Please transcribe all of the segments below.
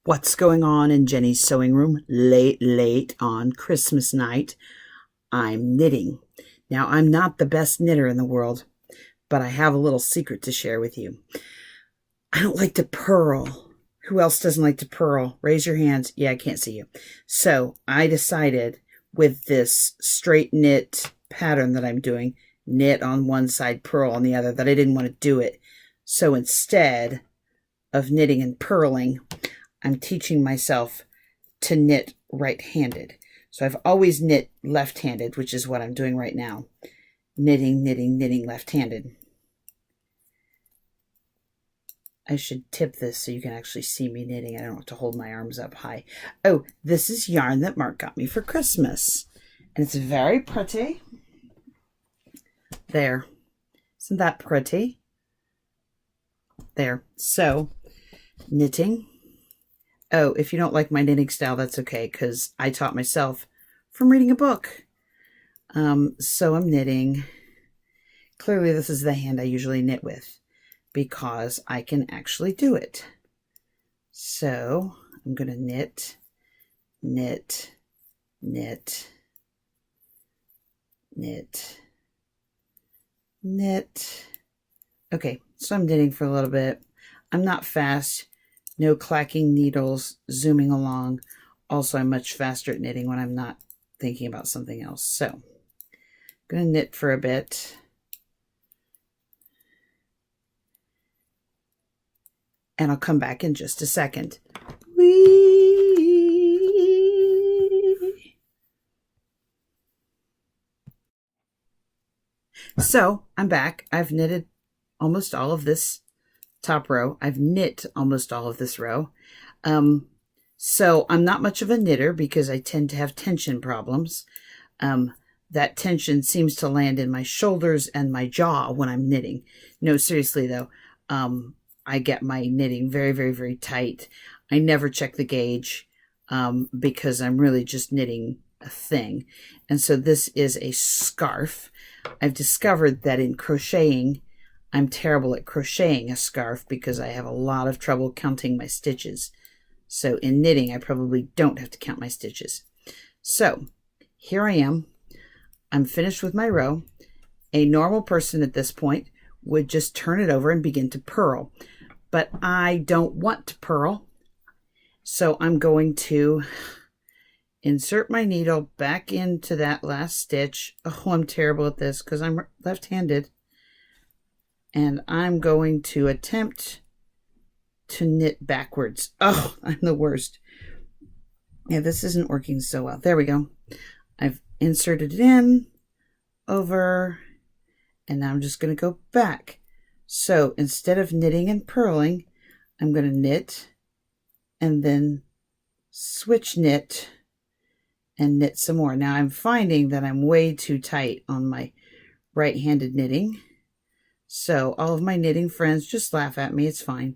What's going on in Jenny's sewing room late on Christmas night? I'm knitting. Now, I'm not the best knitter in the world, but I have a little secret to share with you. I don't like to purl. Who else doesn't like to purl? Raise your hands. Yeah, I can't see you. So I decided with this straight knit pattern that I'm doing, knit on one side, purl on the other, that I didn't want to do it. So instead of knitting and purling, I'm teaching myself to knit right-handed. So I've always knit left-handed, which is what I'm doing right now. Knitting left-handed. I should tip this so you can actually see me knitting. I don't have to hold my arms up high. Oh, this is yarn that Mark got me for Christmas. And it's very pretty. There. Isn't that pretty? There. So, knitting. Oh, if you don't like my knitting style, that's okay, because I taught myself from reading a book. So I'm knitting. Clearly, this is the hand I usually knit with, because I can actually do it. So I'm going to knit, knit, knit, knit, knit. Okay, so I'm knitting for a little bit. I'm not fast. No clacking needles, zooming along. Also, I'm much faster at knitting when I'm not thinking about something else. So I'm going to knit for a bit. And I'll come back in just a second. Whee! So I'm back. I've knitted almost all of this top row. I've knit almost all of this row. So I'm not much of a knitter because I tend to have tension problems. That tension seems to land in my shoulders and my jaw when I'm knitting. No, seriously though. I get my knitting very tight. I never check the gauge because I'm really just knitting a thing. And so this is a scarf. I've discovered that in crocheting, I'm terrible at crocheting a scarf because I have a lot of trouble counting my stitches. So in knitting, I probably don't have to count my stitches. So here I am. I'm finished with my row. A normal person at this point would just turn it over and begin to purl. But I don't want to purl. So I'm going to insert my needle back into that last stitch. Oh, I'm terrible at this because I'm left-handed. And I'm going to attempt to knit backwards. Oh, I'm the worst. Yeah, this isn't working so well. There we go. I've inserted it in, over, and now I'm just going to go back. So instead of knitting and purling, I'm going to knit and then switch knit and knit some more. Now I'm finding that I'm way too tight on my right-handed knitting. So all of my knitting friends just laugh at me. It's fine.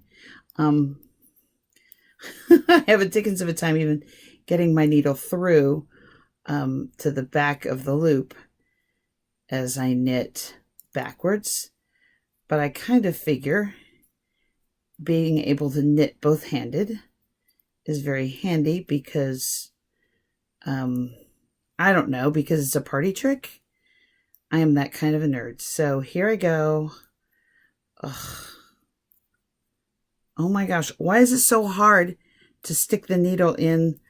I have a dickens of a time even getting my needle through to the back of the loop as I knit backwards. But I kind of figure being able to knit both-handed is very handy because, I don't know, because it's a party trick. I am that kind of a nerd. So here I go. Ugh. Oh my gosh, why is it so hard to stick the needle in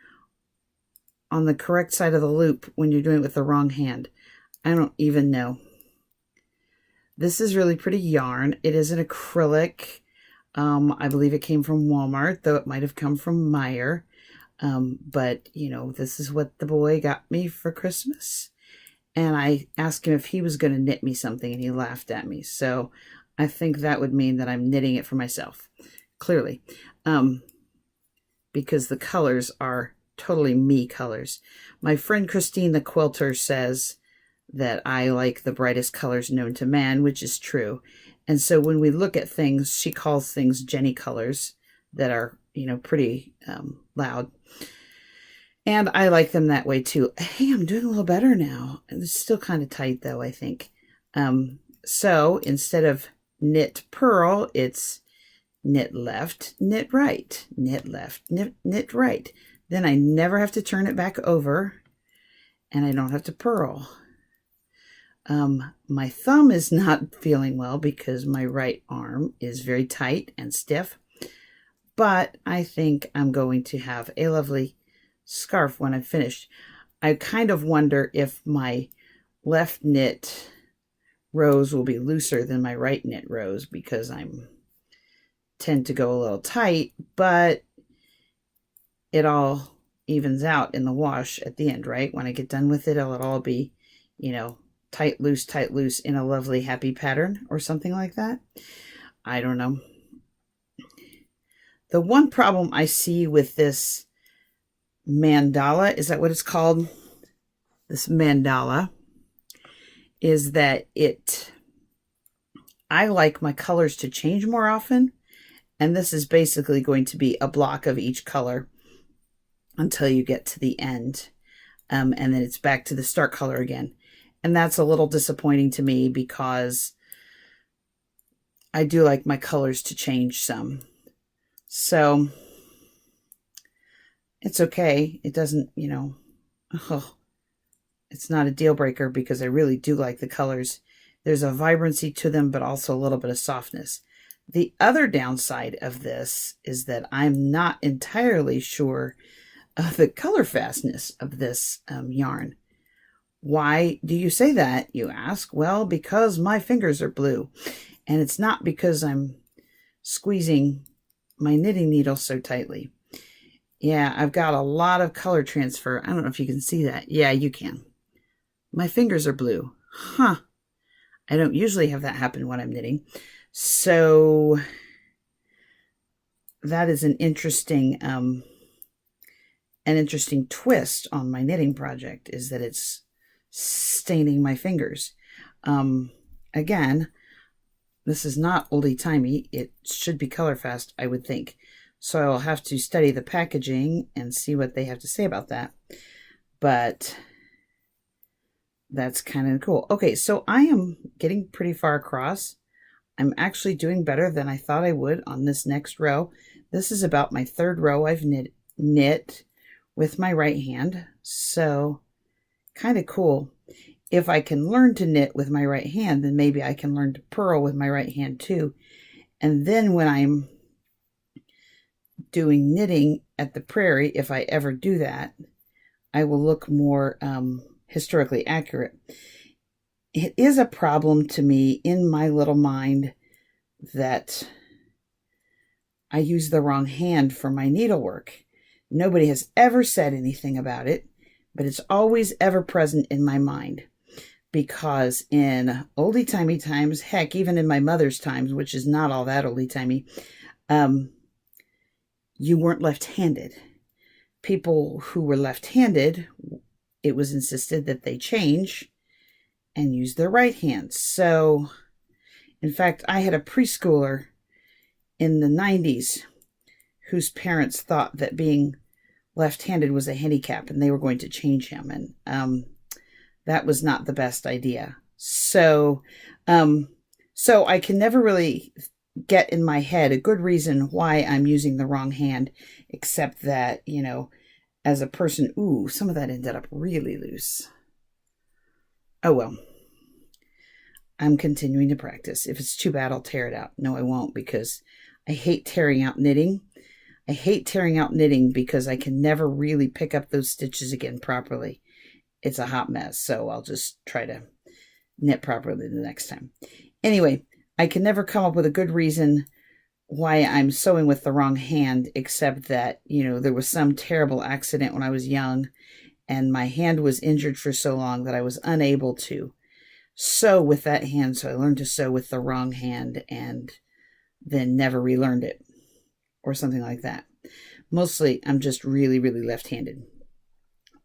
on the correct side of the loop when you're doing it with the wrong hand? I don't even know. This is really pretty yarn. It is an acrylic. I believe it came from Walmart, though it might have come from Meijer. But, you know, this is what the boy got me for Christmas. And I asked him if he was going to knit me something, and he laughed at me. So I think that would mean that I'm knitting it for myself, clearly, because the colors are totally me colors. My friend Christine the quilter says that I like the brightest colors known to man, which is true. And so when we look at things, she calls things Jenny colors that are, you know, pretty loud. And I like them that way too. Hey, I'm doing a little better now. It's still kind of tight though, I think. So instead of knit purl, it's knit left, knit right, knit left, knit right. Then I never have to turn it back over, and I don't have to purl. My thumb is not feeling well because my right arm is very tight and stiff, but I think I'm going to have a lovely scarf when I'm finished. I kind of wonder if my left knit rows will be looser than my right knit rows because I tend to go a little tight, but it all evens out in the wash at the end, right? When I get done with it, it'll all be, you know, tight, loose in a lovely happy pattern or something like that. I don't know. The one problem I see with this mandala, is that what it's called? This mandala, is that I like my colors to change more often. And this is basically going to be a block of each color until you get to the end. And then it's back to the start color again. And that's a little disappointing to me because I do like my colors to change some. So it's okay. It doesn't, you know, it's not a deal breaker because I really do like the colors. There's a vibrancy to them, but also a little bit of softness. The other downside of this is that I'm not entirely sure of the color fastness of this yarn. Why do you say that, you ask? Well, because my fingers are blue. And it's not because I'm squeezing my knitting needle so tightly. Yeah, I've got a lot of color transfer. I don't know if you can see that. Yeah, you can. My fingers are blue. Huh. I don't usually have that happen when I'm knitting. So that is an interesting twist on my knitting project, is that it's staining my fingers. Again, this is not oldie-timey. It should be color fast, I would think. So I'll have to study the packaging and see what they have to say about that. But that's kind of cool. Okay, so I am getting pretty far across. I'm actually doing better than I thought I would on this next row. This is about my third row I've knit with my right hand. So kind of cool. If I can learn to knit with my right hand, then maybe I can learn to purl with my right hand too. And then when I'm doing knitting at the prairie, if I ever do that, I will look more historically accurate. It is a problem to me in my little mind that I use the wrong hand for my needlework. Nobody has ever said anything about it, but it's always ever present in my mind. Because in oldie-timey times, heck, even in my mother's times, which is not all that oldie-timey, you weren't left-handed. People who were left-handed, it was insisted that they change and use their right hand. So, in fact, I had a preschooler in the 90s whose parents thought that being left-handed was a handicap and they were going to change him. And that was not the best idea. So I can never really get in my head a good reason why I'm using the wrong hand, except that, you know, as a person, ooh, some of that ended up really loose. Oh, well, I'm continuing to practice. If it's too bad, I'll tear it out. No, I won't, because I hate tearing out knitting. I hate tearing out knitting because I can never really pick up those stitches again properly. It's a hot mess, so I'll just try to knit properly the next time. Anyway, I can never come up with a good reason why I'm sewing with the wrong hand, except that, you know, there was some terrible accident when I was young, and my hand was injured for so long that I was unable to sew with that hand, so I learned to sew with the wrong hand and then never relearned it, or something like that. Mostly, I'm just really, really left-handed.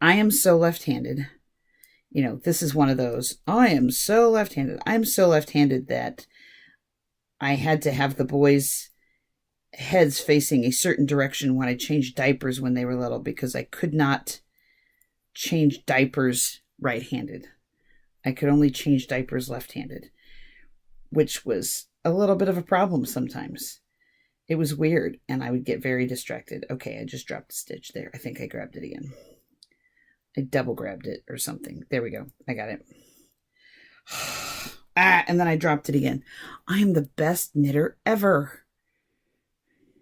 I am so left-handed. You know, this is one of those. I am so left-handed. I'm so left-handed that I had to have the boys' heads facing a certain direction when I changed diapers when they were little, because I could not change diapers right-handed. I could only change diapers left-handed, which was a little bit of a problem sometimes. It was weird, and I would get very distracted. Okay, I just dropped a stitch there. I think I grabbed it again. I double grabbed it or something. There we go. I got it. And then I dropped it again. I am the best knitter ever.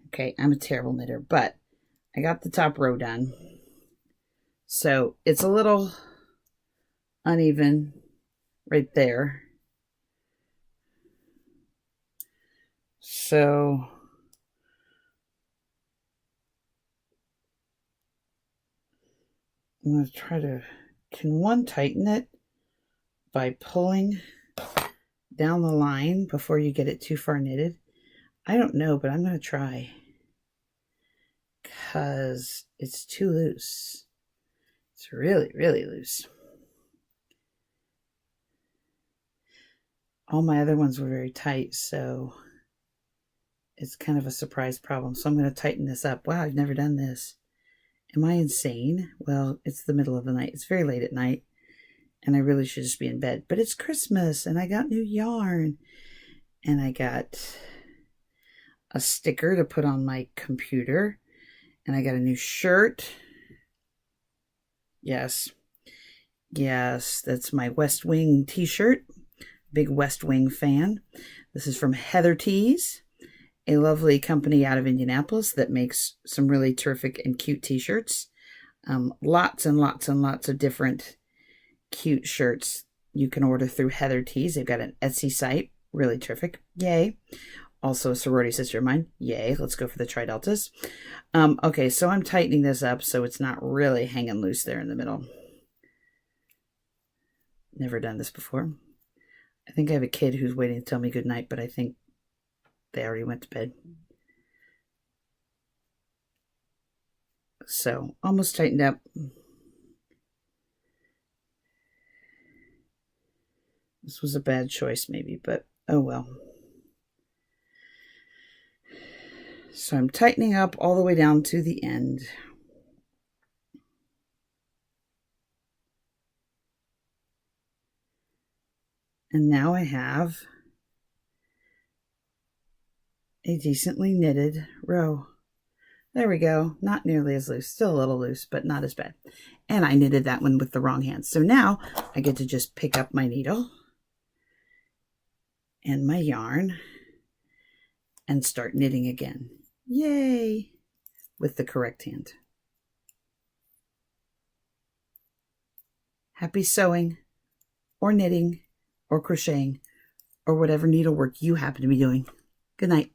Okay, I'm a terrible knitter, but I got the top row done. So it's a little uneven right there. So I'm going to try to, can one tighten it by pulling down the line before you get it too far knitted? I don't know, but I'm going to try because it's too loose. It's really, really loose. All my other ones were very tight, so it's kind of a surprise problem. So I'm going to tighten this up. Wow, I've never done this. Am I insane? Well, it's the middle of the night. It's very late at night, and I really should just be in bed. But it's Christmas, and I got new yarn, and I got a sticker to put on my computer, and I got a new shirt. Yes, that's my West Wing t-shirt. Big West Wing fan. This is from Heather Tees, a lovely company out of Indianapolis that makes some really terrific and cute t-shirts. Lots and lots and lots of different cute shirts you can order through Heather Tees. They've got an Etsy site. Really terrific. Yay. Also a sorority sister of mine. Yay. Let's go for the tri-deltas. Okay, so I'm tightening this up so it's not really hanging loose there in the middle. Never done this before. I think I have a kid who's waiting to tell me goodnight, but I think they already went to bed. So, almost tightened up. This was a bad choice maybe, but oh well. So I'm tightening up all the way down to the end. And now I have a decently knitted row. There we go. Not nearly as loose. Still a little loose, but not as bad. And I knitted that one with the wrong hand. So now I get to just pick up my needle and my yarn and start knitting again. Yay! With the correct hand. Happy sewing or knitting or crocheting or whatever needlework you happen to be doing. Good night.